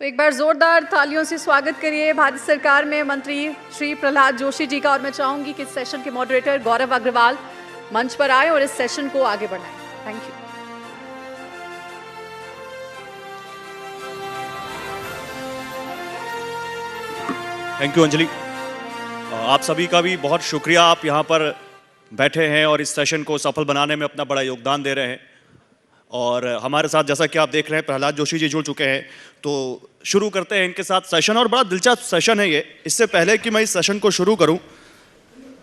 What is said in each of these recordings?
तो एक बार जोरदार तालियों से स्वागत करिए भारत सरकार में मंत्री श्री प्रहलाद जोशी जी का। और मैं चाहूंगी कि इस सेशन के मॉडरेटर गौरव अग्रवाल मंच पर आए और इस सेशन को आगे बढ़ाएं। Thank you. Thank you Anjali. आप सभी का भी बहुत शुक्रिया, आप यहाँ पर बैठे हैं और इस सेशन को सफल बनाने में अपना बड़ा योगदान दे रहे हैं। और हमारे साथ जैसा कि आप देख रहे हैं प्रहलाद जोशी जी जुड़ चुके हैं, तो शुरू करते हैं इनके साथ सेशन। और बड़ा दिलचस्प सेशन है ये। इससे पहले कि मैं इस सेशन को शुरू करूं,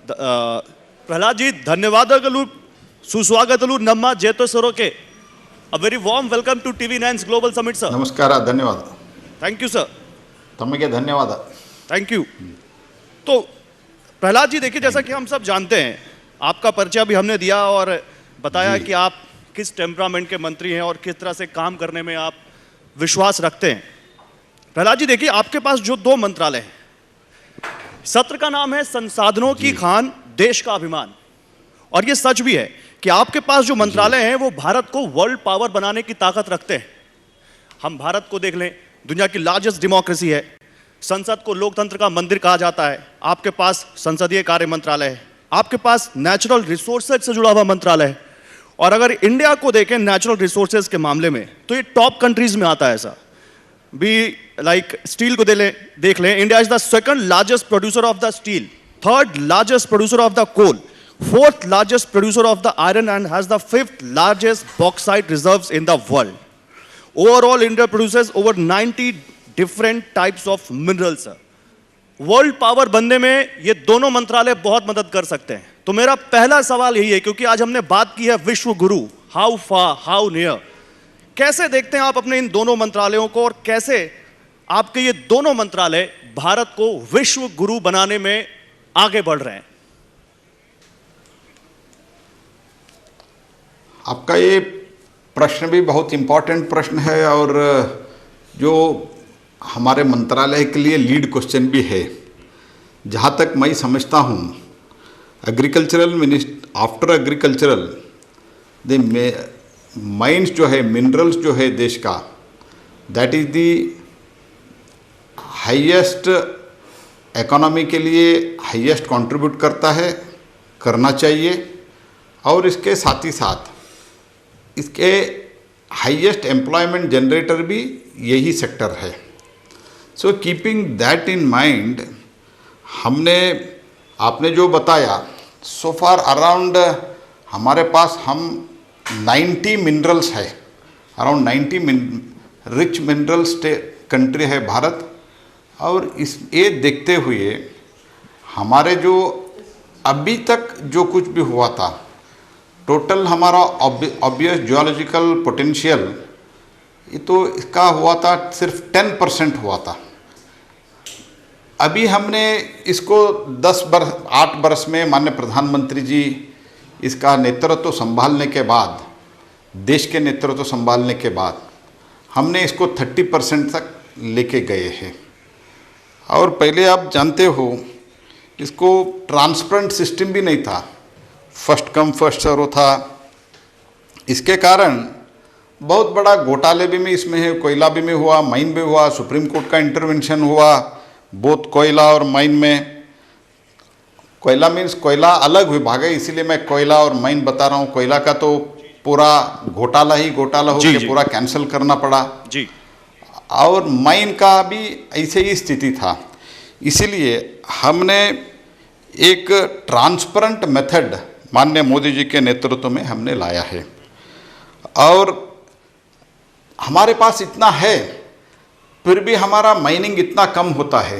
प्रहलाद जी धन्यवादगलु सुस्वागतलु नम्मा जेतोसरोके। A very warm welcome to TV9's global summit sir. नमस्कार, धन्यवाद। Thank you sir. तमगे धन्यवाद। Thank you. तो प्रहलाद जी देखिए, जैसा कि हम सब जानते हैं, आपका परिचय भी हमने दिया और बताया कि आप किस टेम्परामेंट के मंत्री हैं और किस तरह से काम करने में आप विश्वास रखते हैं। प्रहलाद जी देखिए, आपके पास जो दो मंत्रालय हैं, सत्र का नाम है संसाधनों की खान देश का अभिमान। और ये सच भी है कि आपके पास जो मंत्रालय हैं वो भारत को वर्ल्ड पावर बनाने की ताकत रखते हैं। हम भारत को देख लें, दुनिया की लार्जेस्ट डेमोक्रेसी है, संसद को लोकतंत्र का मंदिर कहा जाता है। आपके पास संसदीय कार्य मंत्रालय है, आपके पास नेचुरल रिसोर्सेज से जुड़ा हुआ मंत्रालय है। और अगर इंडिया को देखें नेचुरल रिसोर्सेज के मामले में, तो ये टॉप कंट्रीज में आता है। ऐसा भी लाइक स्टील को देख लें, India is the second largest producer of the steel, third largest producer of the coal, fourth largest producer of the iron and has the fifth largest bauxite reserves in the world. Overall India produces over 90 different types of minerals. World power बनने में ये दोनों मंत्रालय बहुत मदद कर सकते हैं। तो मेरा पहला सवाल यही है, क्योंकि आज हमने बात की है विश्व गुरु, हाउ फार हाउ नियर, कैसे देखते हैं आप अपने इन दोनों मंत्रालयों को और कैसे आपके ये दोनों मंत्रालय भारत को विश्व गुरु बनाने में आगे बढ़ रहे हैं? आपका ये प्रश्न भी बहुत इंपॉर्टेंट प्रश्न है और जो हमारे मंत्रालय के लिए लीड क्वेश्चन भी है। जहाँ तक मैं समझता हूँ, agricultural minister after agricultural the mines जो है, मिनरल्स जो है देश का, that is the highest economy के लिए हाईएस्ट कंट्रीब्यूट करता है, करना चाहिए। और इसके साथ ही साथ इसके हाईएस्ट एम्प्लॉयमेंट जनरेटर भी यही सेक्टर है। So keeping that in mind, आपने जो बताया, सो फार अराउंड हमारे पास हम 90 मिनरल्स है, अराउंड 90 रिच मिनरल्स कंट्री है भारत। और ये देखते हुए हमारे जो अभी तक जो कुछ भी हुआ था, टोटल हमारा ऑब्वियस जियोलॉजिकल पोटेंशियल, ये तो इसका हुआ था सिर्फ 10% हुआ था। अभी हमने इसको 8 बरस में माननीय प्रधानमंत्री जी इसका नेतृत्व संभालने के बाद, देश के नेतृत्व संभालने के बाद, हमने इसको 30% तक लेके गए हैं। और पहले आप जानते हो, इसको ट्रांसपेरेंट सिस्टम भी नहीं था, फर्स्ट कम फर्स्ट सर्व था। इसके कारण बहुत बड़ा घोटाले भी में इसमें है, कोयला भी में हुआ, माइन भी हुआ, सुप्रीम कोर्ट का इंटरवेंशन हुआ बोथ कोयला और माइन में। कोयला मीन्स कोयला अलग विभाग है, इसीलिए मैं कोयला और माइन बता रहा हूँ। कोयला का तो पूरा घोटाला हो के पूरा कैंसिल करना पड़ा जी। और माइन का भी ऐसे ही स्थिति था। इसीलिए हमने एक ट्रांसपेरेंट मेथड माननीय मोदी जी के नेतृत्व में हमने लाया है। और हमारे पास इतना है, फिर भी हमारा माइनिंग इतना कम होता है।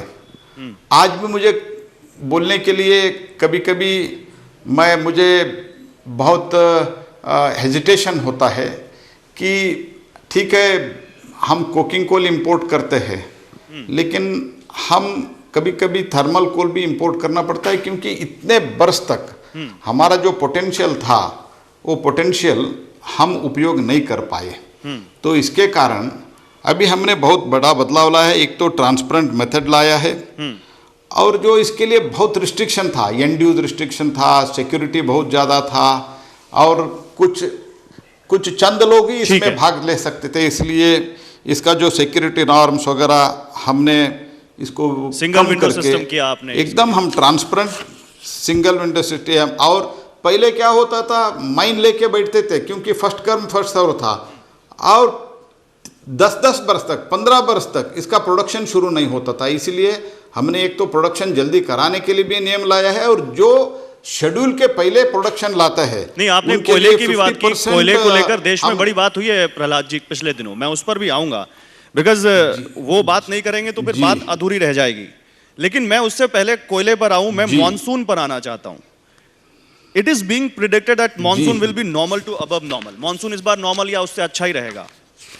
आज भी मुझे बोलने के लिए कभी कभी मुझे बहुत हेजिटेशन होता है कि ठीक है, हम कोकिंग कोल इंपोर्ट करते हैं, लेकिन हम कभी कभी थर्मल कोल भी इंपोर्ट करना पड़ता है, क्योंकि इतने बरस तक हमारा जो पोटेंशियल था वो पोटेंशियल हम उपयोग नहीं कर पाए। तो इसके कारण अभी हमने बहुत बड़ा बदलाव लाया है। एक तो ट्रांसपेरेंट मेथड लाया है, और जो इसके लिए बहुत रिस्ट्रिक्शन था, एंड-यूज रिस्ट्रिक्शन था, सिक्योरिटी बहुत ज़्यादा था, और कुछ चंद लोग ही इसमें भाग ले सकते थे। इसलिए इसका जो सिक्योरिटी नॉर्म्स वगैरह हमने इसको सिंगल कम विंडो करके सिस्टम किया आपने एकदम हम ट्रांसपेरेंट सिंगल विंडो सिस्टम। और पहले क्या होता था, माइन लेके बैठते थे क्योंकि फर्स्ट कम फर्स्ट सर्व था, और 10-10 बरस तक 15 बरस तक इसका प्रोडक्शन शुरू नहीं होता था। इसलिए हमने एक तो प्रोडक्शन जल्दी कराने के लिए भी नियम लाया है, और जो शेड्यूल के पहले प्रोडक्शन लाता है नहीं, आपने उनके कोयले लिए की भी बात की। 50% कोयले को लेकर देश में हम- बड़ी बात हुई है प्रहलाद जी पिछले दिनों, मैं उस पर भी आऊंगा, बिकॉज वो बात नहीं करेंगे तो फिर जी। बात अधूरी रह जाएगी। लेकिन मैं उससे पहले कोयले पर आऊं, मैं जी। मॉनसून पर आना चाहता हूं। It is being predicted that monsoon जी। Will be normal to above normal. Monsoon इस बार नॉर्मल या उससे अच्छा ही रहेगा।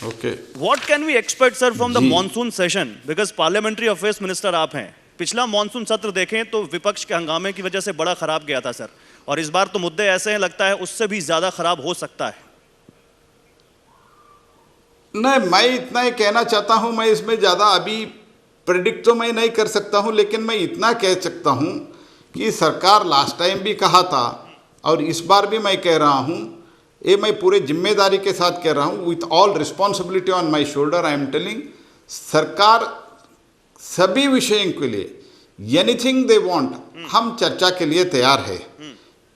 Okay What can we expect, sir, from the जी। monsoon session? Because parliamentary affairs minister आप हैं। पिछला मॉनसून सत्र देखें तो विपक्ष के हंगामे की वजह से बड़ा खराब गया था सर, और इस बार तो मुद्दे ऐसे हैं, लगता है उससे भी ज्यादा खराब हो सकता है। नहीं, मैं इतना ही कहना चाहता हूं, मैं इसमें ज़्यादा अभी प्रेडिक्ट तो मैं नहीं कर सकता हूं, लेकिन मैं इतना कह सकता हूं कि सरकार लास्ट टाइम भी कहा था और इस बार भी मैं कह रहा हूं, ये मैं पूरे जिम्मेदारी के साथ कह रहा हूं, with all responsibility on my shoulder I am telling, सरकार सभी विषयों के लिए एनीथिंग दे वांट हम चर्चा के लिए तैयार है,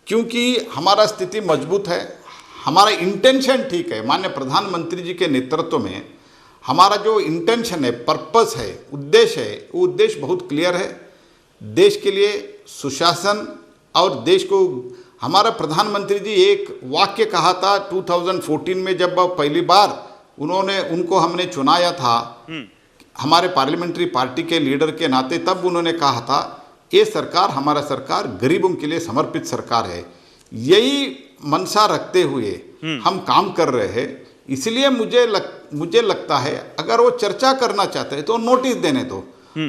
क्योंकि हमारा स्थिति मजबूत है, हमारा इंटेंशन ठीक है। माननीय प्रधानमंत्री जी के नेतृत्व में हमारा जो इंटेंशन है, पर्पस है, उद्देश्य है, वो उद्देश्य बहुत क्लियर है। देश के लिए सुशासन और देश को, हमारा प्रधानमंत्री जी एक वाक्य कहा था 2014 में जब पहली बार उनको हमने चुनाया था हमारे पार्लियामेंट्री पार्टी के लीडर के नाते, तब उन्होंने कहा था ये सरकार, हमारा सरकार गरीबों के लिए समर्पित सरकार है। यही मनसा रखते हुए हम काम कर रहे हैं। इसलिए मुझे लगता है अगर वो चर्चा करना चाहते हैं तो नोटिस देने दो।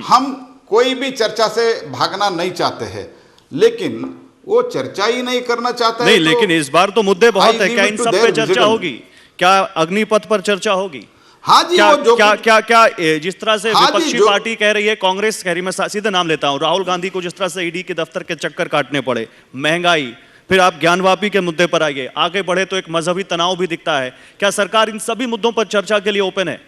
हम कोई भी चर्चा से भागना नहीं चाहते हैं, लेकिन वो चर्चा ही नहीं करना चाहता नहीं, है। लेकिन इस बार तो मुद्दे बहुत I है। leave क्या it इन to सब their पे चर्चा wisdom। होगी? क्या अग्निपथ पर चर्चा होगी? हाँ जी, क्या वो जो क्या क्या क्या जिस तरह से हाँ जी, विपक्षी जो- पार्टी कह रही है, कांग्रेस कह रही है, मैं सीधे नाम लेता हूं, राहुल गांधी को जिस तरह से ईडी के दफ्तर के चक्कर काटने पड़े, महंगाई, फिर आप ज्ञानवापी के मुद्दे पर आइए, आगे बढ़े तो एक मजहबी तनाव भी दिखता है। क्या सरकार इन सभी मुद्दों पर चर्चा के लिए ओपन है?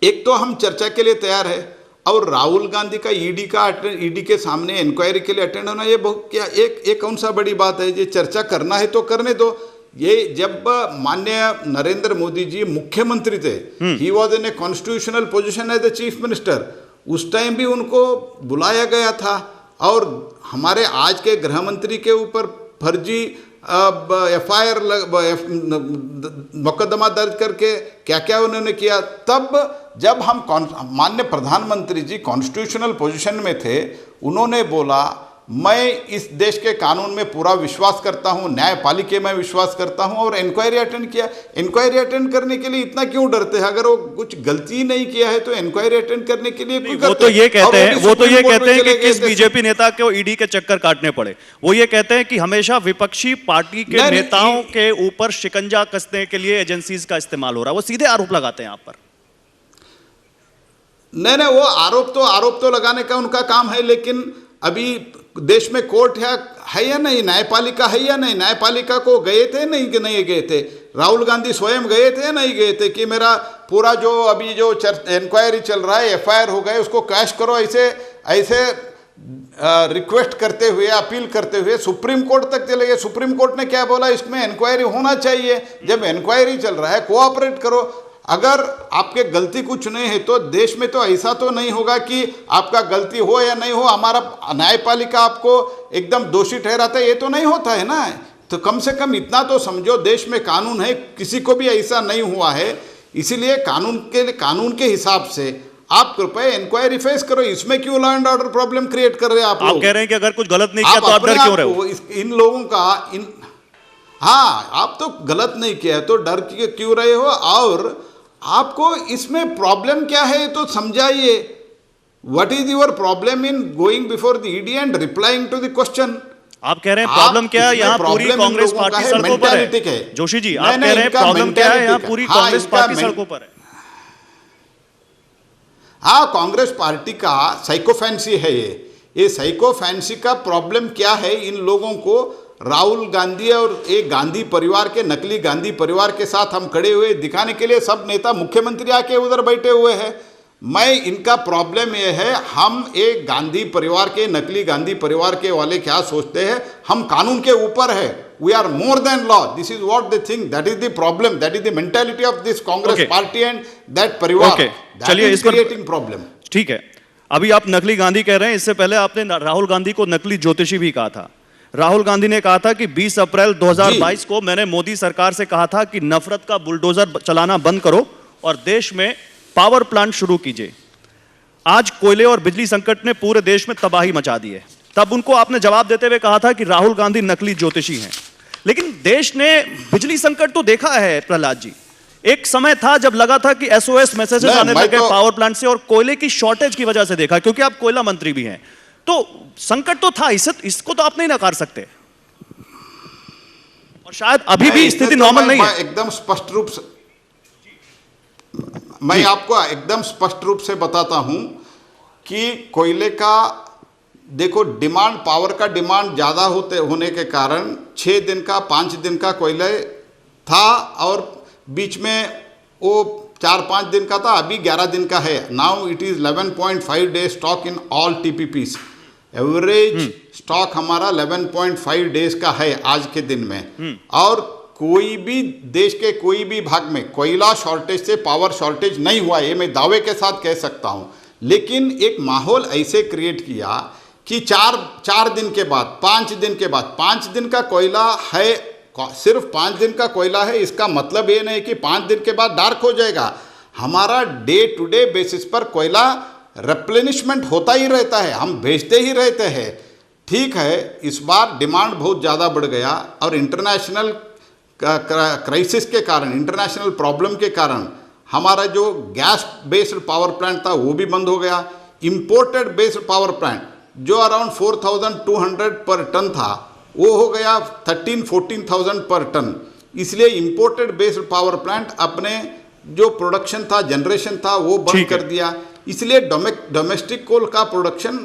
एक तो हम चर्चा के लिए तैयार है, और राहुल गांधी का ईडी के सामने इंक्वायरी के लिए अटेंड होना, ये बहुत क्या एक कौन सा बड़ी बात है? ये चर्चा करना है तो करने दो। ये जब माननीय नरेंद्र मोदी जी मुख्यमंत्री थे, he was in a constitutional position as a chief minister, उस टाइम भी उनको बुलाया गया था, और हमारे आज के गृह मंत्री के ऊपर फर्जी FIR मुकदमा दर्ज करके क्या क्या उन्होंने किया। तब जब हम माननीय प्रधानमंत्री जी कॉन्स्टिट्यूशनल पोजीशन में थे, उन्होंने बोला मैं इस देश के कानून में पूरा विश्वास करता हूं, न्यायपालिका में विश्वास करता हूं, और इंक्वायरी अटेंड किया। इंक्वायरी अटेंड करने के लिए इतना क्यों डरते हैं? अगर वो कुछ गलती नहीं किया है तो इंक्वायरी अटेंड करने के लिए क्यों वो तो ये कहते हैं कि किस बीजेपी नेता को ईडी के चक्कर काटने पड़े। वो ये कहते हैं कि हमेशा विपक्षी पार्टी के नेताओं के ऊपर शिकंजा कसने के लिए एजेंसीज का इस्तेमाल हो रहा है। वो सीधे आरोप लगाते हैं आप पर। नहीं, वो आरोप तो लगाने का उनका काम है, लेकिन अभी देश में कोर्ट है या नहीं, न्यायपालिका है या नहीं? न्यायपालिका को गए थे नहीं कि नहीं गए थे? राहुल गांधी स्वयं गए थे या नहीं गए थे कि मेरा पूरा जो अभी जो इंक्वायरी चल रहा है, FIR हो गए, उसको कैश करो, ऐसे रिक्वेस्ट करते हुए, अपील करते हुए सुप्रीम कोर्ट तक चले गए। सुप्रीम कोर्ट ने क्या बोला? इसमें इंक्वायरी होना चाहिए। जब इंक्वायरी चल रहा है, कोऑपरेट करो। अगर आपके गलती कुछ नहीं है तो देश में तो ऐसा तो नहीं होगा कि आपका गलती हो या नहीं हो, हमारा न्यायपालिका आपको एकदम दोषी ठहराता है, ये तो नहीं होता है ना। तो कम से कम इतना तो समझो, देश में कानून है, किसी को भी ऐसा नहीं हुआ है। इसीलिए कानून के हिसाब से आप कृपया इंक्वायरी फेस करो। इसमें क्यों law and order problem create कर रहे हैं आप लोग? कह रहे हैं कि अगर कुछ गलत नहीं किया तो आप डर क्यों रहे हो? इन लोगों का हाँ, आप तो गलत नहीं किया तो डर क्यों रहे हो? और आपको इसमें प्रॉब्लम क्या है तो समझाइए। What is your problem in going before the ED and replying to the question? आप कह रहे हैं प्रॉब्लम क्या है? यहाँ पूरी कांग्रेस पार्टी सड़कों पर है। जोशी जी, आप कह रहे हैं प्रॉब्लम क्या है? यहाँ पूरी कांग्रेस पार्टी सड़कों पर है। हाँ, कांग्रेस पार्टी का साइकोफैंसी है ये साइकोफैंसी का प्रॉब्लम क्या है? इन लोगों को राहुल गांधी और एक गांधी परिवार के, नकली गांधी परिवार के साथ हम खड़े हुए दिखाने के लिए सब नेता, मुख्यमंत्री आके उधर बैठे हुए हैं। मैं इनका प्रॉब्लम ये है, हम एक गांधी परिवार के, नकली गांधी परिवार के वाले क्या सोचते हैं, हम कानून के ऊपर है, we are more than law, this is what they think, that is the problem, that is the mentality of this Congress party and that परिवार, चलिए इस क्रिएटिंग प्रॉब्लम। ठीक है, अभी आप नकली गांधी कह रहे हैं, इससे पहले आपने राहुल गांधी को नकली ज्योतिषी भी कहा था। राहुल गांधी ने कहा था कि 20 अप्रैल 2022 को मैंने मोदी सरकार से कहा था कि नफरत का बुलडोजर चलाना बंद करो और देश में पावर प्लांट शुरू कीजिए। आज कोयले और बिजली संकट ने पूरे देश में तबाही मचा दी है। तब उनको आपने जवाब देते हुए कहा था कि राहुल गांधी नकली ज्योतिषी हैं। लेकिन देश ने बिजली संकट तो देखा है प्रहलाद जी। एक समय था जब लगा था कि एसओएस मैसेजेस आने लगे पावर प्लांट से, और कोयले की शॉर्टेज की वजह से देखा, क्योंकि आप कोयला मंत्री भी हैं, तो संकट तो था, इसको तो आप नहीं नकार सकते। और शायद अभी भी स्थिति नॉर्मल नहीं है। एकदम स्पष्ट रूप से मैं आपको एकदम स्पष्ट रूप से बताता हूं कि कोयले का देखो डिमांड, पावर का डिमांड ज़्यादा होने के कारण 6 दिन का 5 दिन का कोयले था, और बीच में वो 4-5 दिन का था, अभी 11 दिन का है। Now it is 11.5 days stock in all TPPs. Average stock हमारा 11.5 डेज का है आज के दिन में। और कोई भी देश के कोई भी भाग में कोयला शॉर्टेज से पावर शॉर्टेज नहीं हुआ, ये मैं दावे के साथ कह सकता हूँ। लेकिन एक माहौल ऐसे क्रिएट किया कि 4 दिन के बाद, 5 दिन के बाद, 5 दिन का कोयला है, सिर्फ 5 दिन का कोयला है, इसका मतलब ये नहीं कि 5 दिन के बाद डार्क हो जाएगा। हमारा डे टू डे बेसिस पर कोयला रिप्लेनिशमेंट होता ही रहता है, हम भेजते ही रहते हैं। ठीक है, इस बार डिमांड बहुत ज़्यादा बढ़ गया और इंटरनेशनल क्राइसिस के कारण, इंटरनेशनल प्रॉब्लम के कारण हमारा जो गैस बेस्ड पावर प्लांट था वो भी बंद हो गया। इंपोर्टेड बेस्ड पावर प्लांट जो अराउंड 4,200 पर टन था वो हो गया 13-14,000 पर टन। इसलिए इंपोर्टेड बेस्ड पावर प्लांट अपने जो प्रोडक्शन था, जनरेशन था, वो बंद कर दिया। इसलिए डोमेस्टिक कोल का प्रोडक्शन,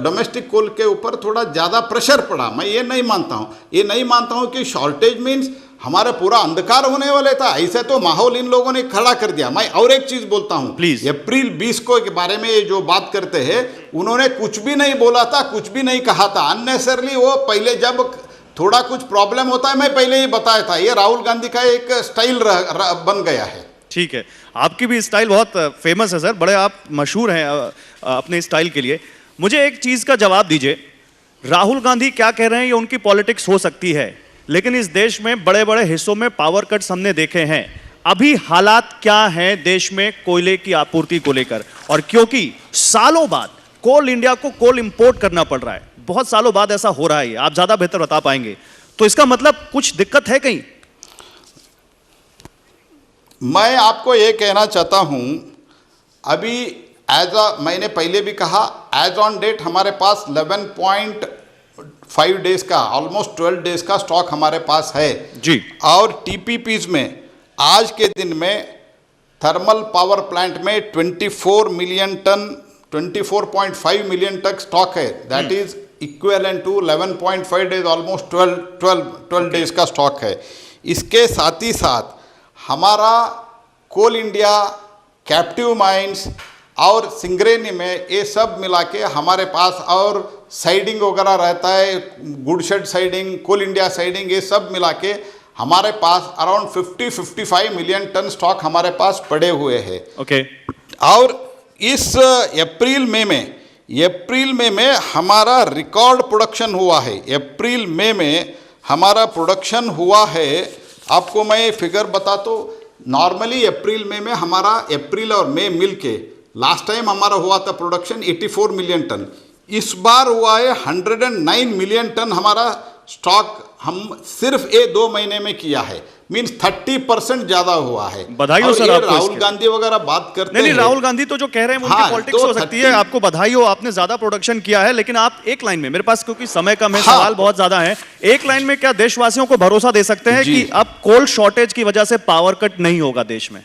डोमेस्टिक कोल के ऊपर थोड़ा ज़्यादा प्रेशर पड़ा। मैं ये नहीं मानता हूँ कि शॉर्टेज मीन्स हमारा पूरा अंधकार होने वाले था, ऐसे तो माहौल इन लोगों ने खड़ा कर दिया। मैं और एक चीज बोलता हूँ, अप्रैल 20 को के बारे में जो बात करते हैं, उन्होंने कुछ भी नहीं बोला था, कुछ भी नहीं कहा था अननेसेसरली। वो पहले जब थोड़ा कुछ प्रॉब्लम होता है, मैं पहले ही बताया था, ये राहुल गांधी का एक स्टाइल बन गया है। ठीक है, आपकी भी स्टाइल बहुत फेमस है सर, बड़े आप मशहूर हैं अपने स्टाइल के लिए। मुझे एक चीज का जवाब दीजिए, राहुल गांधी क्या कह रहे हैं ये उनकी पॉलिटिक्स हो सकती है, लेकिन इस देश में बड़े बड़े हिस्सों में पावर कट्स हमने देखे हैं। अभी हालात क्या हैं देश में कोयले की आपूर्ति को लेकर? और क्योंकि सालों बाद कोल इंडिया को कोल इंपोर्ट करना पड़ रहा है, बहुत सालों बाद ऐसा हो रहा है, आप ज्यादा बेहतर बता पाएंगे, तो इसका मतलब कुछ दिक्कत है कहीं? मैं आपको ये कहना चाहता हूं, अभी मैंने पहले भी कहा, एज ऑन डेट हमारे पास 11.5 डेज का, ऑलमोस्ट 12 डेज का स्टॉक हमारे पास है जी। और टीपीपीज में आज के दिन में थर्मल पावर प्लांट में 24 million ton, 24.5 million ton stock है। That is equivalent to 11.5 days, almost 12 days का स्टॉक है। इसके साथ ही साथ हमारा कोल इंडिया, कैप्टिव माइंस और सिंगरेनी में ये सब मिला के हमारे पास, और साइडिंग वगैरह रहता है, गुडशेड साइडिंग, कोल इंडिया साइडिंग, ये सब मिला के हमारे पास अराउंड 50-55 मिलियन टन स्टॉक हमारे पास पड़े हुए हैं। ओके। और इस अप्रैल मई में हमारा रिकॉर्ड प्रोडक्शन हुआ है। अप्रैल मई में हमारा प्रोडक्शन हुआ है, आपको मैं फिगर बता तो, नॉर्मली अप्रैल मई में हमारा, अप्रैल और मई मिल के लास्ट टाइम हमारा हुआ था प्रोडक्शन 84 मिलियन टन। इस बार हुआ है 109 मिलियन टन हमारा स्टॉक हम सिर्फ 2 महीने में किया है, मींस 30% ज्यादा हुआ है। बधाई हो सर आपको। राहुल गांधी वगैरह बात करते हैं, नहीं, राहुल गांधी तो जो कह रहे हैं उनकी पॉलिटिक्स हो सकती है, आपको बधाई हो, आपने ज्यादा प्रोडक्शन किया है। लेकिन आप एक लाइन में, मेरे पास क्योंकि समय कम है, सवाल बहुत ज्यादा है, एक लाइन में क्या देशवासियों को भरोसा दे सकते हैं कि अब कोल शॉर्टेज की वजह से पावर कट नहीं होगा देश में?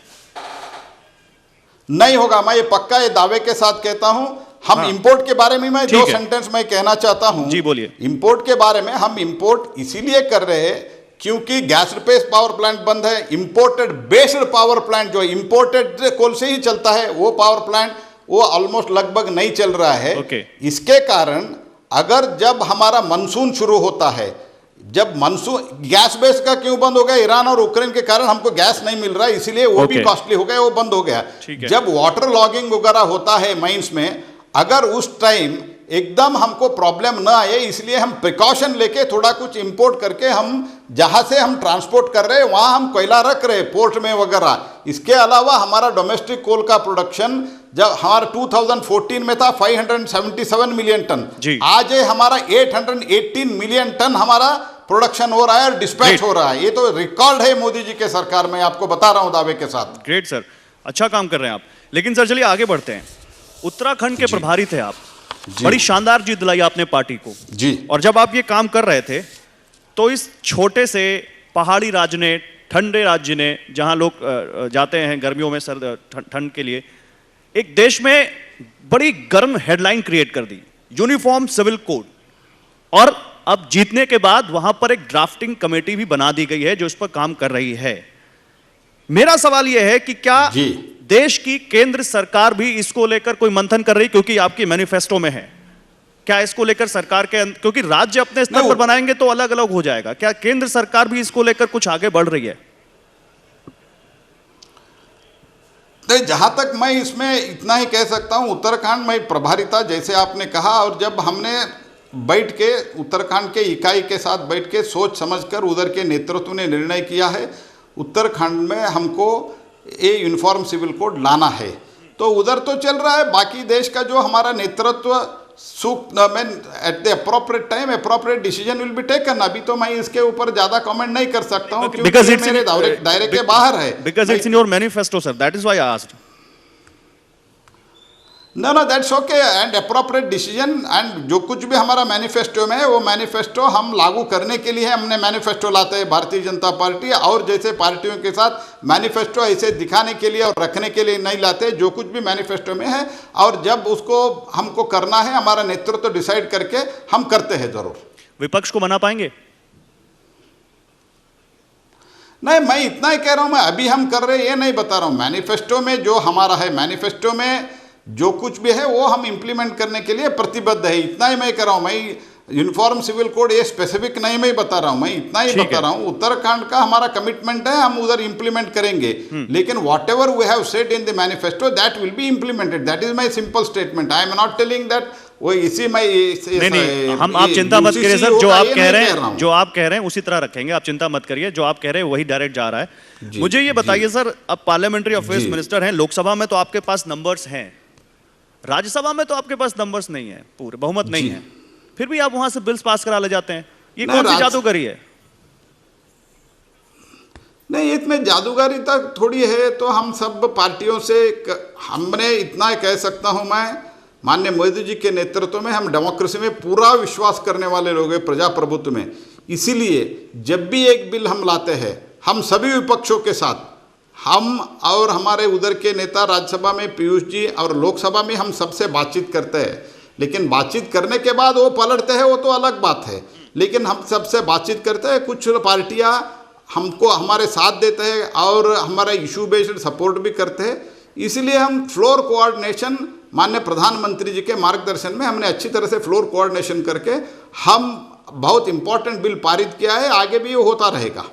नहीं होगा, मैं ये पक्का ये दावे के साथ कहता हूं। हम हाँ। इंपोर्ट के बारे में मैं ठीक दो है। सेंटेंस मैं कहना चाहता हूं। जी, बोलिए। इंपोर्ट के बारे में हम इंपोर्ट इसीलिए कर रहे हैं क्योंकि गैस बेस्ड पावर प्लांट बंद है। इंपोर्टेड बेस्ड पावर प्लांट जो इंपोर्टेड कोल से ही चलता है वो पावर प्लांट वो ऑलमोस्ट लगभग नहीं चल रहा है। ओके। इसके कारण अगर जब हमारा मानसून शुरू होता है, जब मानसून गैस बेस का क्यों बंद हो गया, ईरान और यूक्रेन के कारण हमको गैस नहीं मिल रहा है इसलिए वो भी ओके। कॉस्टली हो गया, वो बंद हो गया। ठीक है। जब वाटर लॉगिंग वगैरह होता है माइंस में, अगर उस टाइम एकदम हमको प्रॉब्लम ना आए इसलिए हम प्रिकॉशन लेके थोड़ा कुछ इंपोर्ट करके हम जहां से हम ट्रांसपोर्ट कर रहे हैं वहां हम कोयला रख रहे हैं पोर्ट में वगैरह। इसके अलावा हमारा डोमेस्टिक कोल का प्रोडक्शन जब हमारा 2014 में था 577 मिलियन टन, जी। आज है हमारा 818 मिलियन टन हमारा प्रोडक्शन हो रहा है और डिस्पैच हो रहा है। ये तो रिकॉर्ड है मोदी जी के सरकार में, आपको बता रहा हूं दावे के साथ। ग्रेट सर, अच्छा काम कर रहे हैं आप। लेकिन सर चलिए आगे बढ़ते हैं। उत्तराखंड के प्रभारी थे आप, बड़ी शानदार जीत दिलाई आपने पार्टी को जी। और जब आप ये काम कर रहे थे तो इस छोटे से पहाड़ी राज्य ने, ठंडे राज्य ने, जहां लोग जाते हैं गर्मियों में ठंड के लिए, एक देश में बड़ी गर्म हेडलाइन क्रिएट कर दी, यूनिफॉर्म सिविल कोड। और अब जीतने के बाद वहां पर एक ड्राफ्टिंग कमेटी भी बना दी गई है जो इस पर काम कर रही है। मेरा सवाल यह है कि क्या जी। देश की केंद्र सरकार भी इसको लेकर कोई मंथन कर रही, क्योंकि आपकी मैनिफेस्टो में है, क्या इसको लेकर सरकार के क्योंकि राज्य अपने स्तर पर बनाएंगे तो अलग अलग हो जाएगा, क्या केंद्र सरकार भी इसको लेकर कुछ आगे बढ़ रही है? नहीं, जहां तक मैं इसमें इतना ही कह सकता हूं, उत्तराखंड में प्रभारी था जैसे आपने कहा, और जब हमने बैठ के उत्तराखंड के इकाई के साथ बैठ के सोच समझकर उधर के नेतृत्व ने निर्णय किया है उत्तराखंड में हमको ये यूनिफॉर्म सिविल कोड लाना है। तो उधर तो चल रहा है, बाकी देश का जो हमारा नेतृत्व at the appropriate time appropriate decision will be taken. अभी तो मैं इसके ऊपर ज्यादा कमेंट नहीं कर सकता हूं क्योंकि ये मेरे दायरे के बाहर है। Because it's in your manifesto sir, that is why I asked. No, that's okay and appropriate decision and जो कुछ भी हमारा मैनिफेस्टो में है वो मैनिफेस्टो हम लागू करने के लिए हमने मैनिफेस्टो लाते हैं भारतीय जनता पार्टी, और जैसे पार्टियों के साथ मैनिफेस्टो ऐसे दिखाने के लिए और रखने के लिए नहीं लाते। जो कुछ भी मैनिफेस्टो में है और जब उसको हमको करना है हमारा नेतृत्व डिसाइड करके हम करते हैं जरूर। विपक्ष को मना पाएंगे? नहीं, मैं इतना ही कह रहा हूं, मैं अभी हम कर रहे हैं ये नहीं बता रहा हूं। मैनिफेस्टो में जो हमारा है, मैनिफेस्टो में जो कुछ भी है वो हम इंप्लीमेंट करने के लिए प्रतिबद्ध है, इतना ही मैं कह रहा हूं। मैं यूनिफॉर्म सिविल कोड ये स्पेसिफिक नहीं मैं बता रहा हूं, मैं इतना ही बता रहा हूं। उत्तराखंड का हमारा कमिटमेंट है, हम उधर इंप्लीमेंट करेंगे, लेकिन whatever we have said in the manifesto that will be implemented. That is my simple statement. I am not telling that वो इसी में नहीं, हम आप चिंता मत करिए सर, जो आप कह रहे हैं उसी तरह रखेंगे, आप चिंता मत करिए, जो आप कह रहे हैं वही डायरेक्ट जा रहा है। मुझे ये बताइए सर, अब पार्लियामेंट्री अफेयर्स मिनिस्टर हैं, लोकसभा में तो आपके पास नंबर्स हैं, राज्यसभा में तो आपके पास नंबर्स नहीं है, पूरे बहुमत नहीं है, फिर भी आप वहां से बिल्स पास करा ले जाते हैं, ये कौन सी जादूगरी है? नहीं, इसमें जादूगरी तक थोड़ी है। तो हम सब पार्टियों से हमने इतना कह सकता हूं, मैं माननीय मोदी जी के नेतृत्व में हम डेमोक्रेसी में पूरा विश्वास करने वाले लोग हैं, प्रजाप्रभुत्व में। इसीलिए जब भी एक बिल हम लाते हैं हम सभी विपक्षों के साथ, हम और हमारे उधर के नेता राज्यसभा में पीयूष जी और लोकसभा में हम सबसे बातचीत करते हैं, लेकिन बातचीत करने के बाद वो पलटते हैं वो तो अलग बात है, लेकिन हम सबसे बातचीत करते हैं। कुछ पार्टियां हमको हमारे साथ देते हैं और हमारा इशू बेस्ड सपोर्ट भी करते हैं। इसलिए हम फ्लोर कोऑर्डिनेशन माननीय प्रधानमंत्री जी के मार्गदर्शन में हमने अच्छी तरह से फ्लोर कोऑर्डिनेशन करके हम बहुत इंपॉर्टेंट बिल पारित किया है, आगे भी वो होता रहेगा।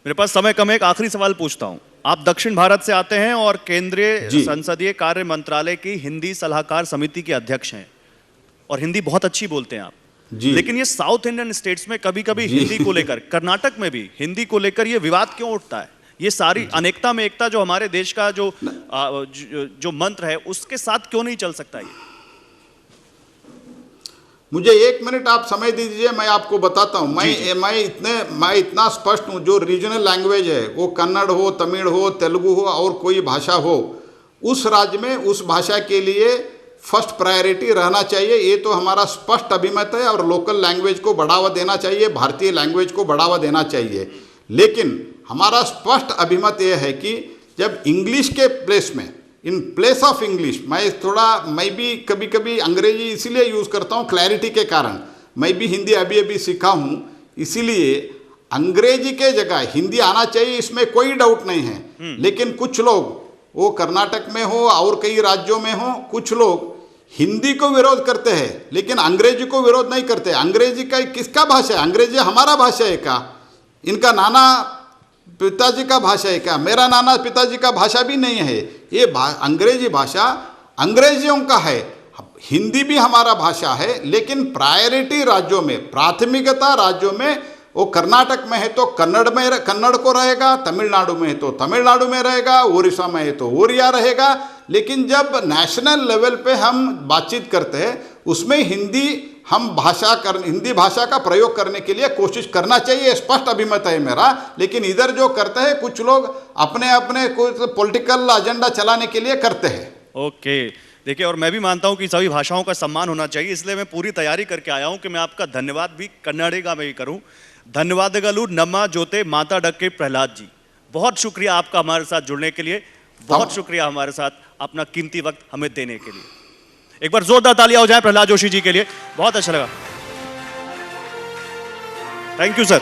मेरे पास समय कम है, एक आखिरी सवाल पूछता हूं। आप दक्षिण भारत से आते हैं और केंद्रीय संसदीय कार्य मंत्रालय की हिंदी सलाहकार समिति के अध्यक्ष हैं और हिंदी बहुत अच्छी बोलते हैं आप, लेकिन ये साउथ इंडियन स्टेट्स में कभी कभी हिंदी को लेकर, कर्नाटक में भी हिंदी को लेकर ये विवाद क्यों उठता है? ये सारी अनेकता में एकता जो हमारे देश का जो मंत्र है उसके साथ क्यों नहीं चल सकता? ये मुझे 1 मिनट आप समय दीजिए, मैं आपको बताता हूँ। मैं इतना स्पष्ट हूँ, जो रीजनल लैंग्वेज है वो कन्नड़ हो, तमिल हो, तेलुगु हो और कोई भाषा हो, उस राज्य में उस भाषा के लिए फर्स्ट प्रायोरिटी रहना चाहिए। ये तो हमारा स्पष्ट अभिमत है और लोकल लैंग्वेज को बढ़ावा देना चाहिए, भारतीय लैंग्वेज को बढ़ावा देना चाहिए। लेकिन हमारा स्पष्ट अभिमत यह है कि जब इंग्लिश के प्लेस में इन प्लेस ऑफ इंग्लिश, मैं भी कभी कभी अंग्रेजी इसीलिए यूज़ करता हूँ क्लैरिटी के कारण। मैं भी हिंदी अभी अभी सीखा हूँ, इसीलिए अंग्रेजी के जगह हिंदी आना चाहिए, इसमें कोई डाउट नहीं है। लेकिन कुछ लोग, वो कर्नाटक में हो और कई राज्यों में हो, कुछ लोग हिंदी को विरोध करते हैं लेकिन अंग्रेजी को विरोध नहीं करते। अंग्रेजी का किसका भाषा है? अंग्रेजी हमारा भाषा है क्या? इनका नाना पिताजी का भाषा है क्या? मेरा नाना पिताजी का भाषा भी नहीं है। ये अंग्रेजी भाषा अंग्रेजियों का है। हिंदी भी हमारा भाषा है, लेकिन प्रायोरिटी राज्यों में, प्राथमिकता राज्यों में, वो कर्नाटक में है तो कन्नड़ को रहेगा, तमिलनाडु में है तो तमिलनाडु में रहेगा, उड़ीसा में है तो उड़िया रहेगा। लेकिन जब नेशनल लेवल पे हम बातचीत करते हैं, उसमें हिंदी भाषा का प्रयोग करने के लिए कोशिश करना चाहिए, स्पष्ट अभिमत है मेरा। लेकिन इधर जो करते हैं कुछ लोग अपने अपने कुछ पॉलिटिकल एजेंडा चलाने के लिए करते हैं। ओके, देखिए, और मैं भी मानता हूं कि सभी भाषाओं का सम्मान होना चाहिए, इसलिए मैं पूरी तैयारी करके आया हूं कि मैं आपका धन्यवाद भी कन्नड़िगा में ही करूं। धन्यवादगलू नम्मा जोते माता डक्के प्रहलाद जी, बहुत शुक्रिया आपका हमारे साथ जुड़ने के लिए, बहुत शुक्रिया हमारे साथ अपना कीमती वक्त हमें देने के लिए। एक बार जोरदार तालियां हो जाए प्रहलाद जोशी जी के लिए, बहुत अच्छा लगा। Thank you sir.